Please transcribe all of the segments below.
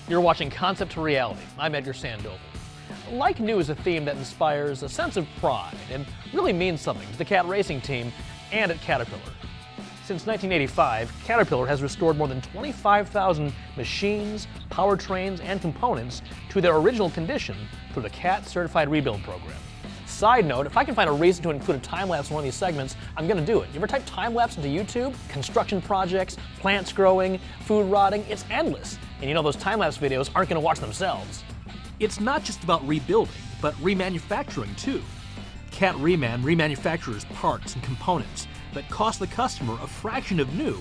You're watching Concept to Reality. I'm Edgar Sandoval. Like new is a theme that inspires a sense of pride and really means something to the cat racing team and at Caterpillar. Since 1985, Caterpillar has restored more than 25,000 machines, powertrains, and components to their original condition through the CAT Certified Rebuild Program. Side note, if I can find a reason to include a time-lapse in one of these segments, I'm gonna do it. You ever type time-lapse into YouTube? Construction projects, plants growing, food rotting, it's endless. And you know those time-lapse videos aren't gonna watch themselves. It's not just about rebuilding, but remanufacturing too. CAT Reman remanufactures parts and components that cost the customer a fraction of new,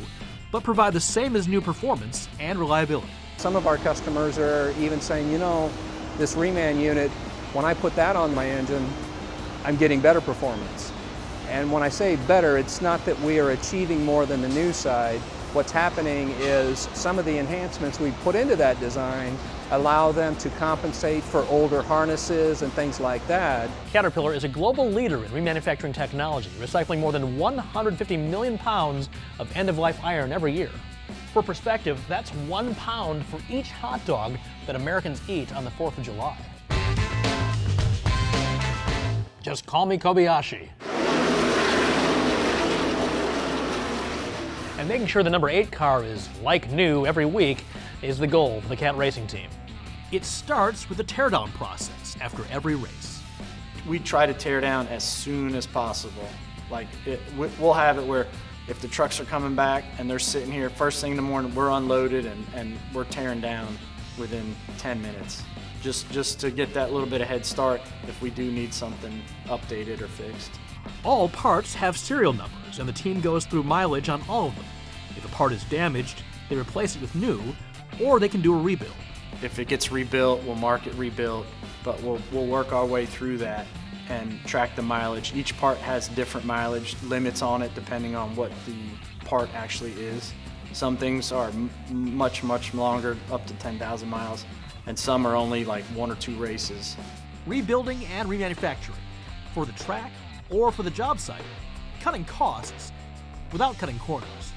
but provide the same as new performance and reliability. Some of our customers are even saying, you know, this reman unit, when I put that on my engine, I'm getting better performance. And when I say better, it's not that we are achieving more than the new side. What's happening is some of the enhancements we put into that design allow them to compensate for older harnesses and things like that. Caterpillar is a global leader in remanufacturing technology, recycling more than 150 million pounds of end-of-life iron every year. For perspective, that's 1 pound for each hot dog that Americans eat on the 4th of July. Just call me Kobayashi. And making sure the number 8 car is like new every week is the goal for the CAT racing team. It starts with the teardown process after every race. We try to tear down as soon as possible. We'll have it where if the trucks are coming back and they're sitting here first thing in the morning, we're unloaded and we're tearing down within 10 minutes. Just to get that little bit of head start if we do need something updated or fixed. All parts have serial numbers, and the team goes through mileage on all of them. If a part is damaged, they replace it with new, or they can do a rebuild. If it gets rebuilt, we'll mark it rebuilt, but we'll work our way through that and track the mileage. Each part has different mileage limits on it depending on what the part actually is. Some things are much longer, up to 10,000 miles, and some are only like 1 or 2 races. Rebuilding and remanufacturing, for the track or for the job site, cutting costs without cutting corners.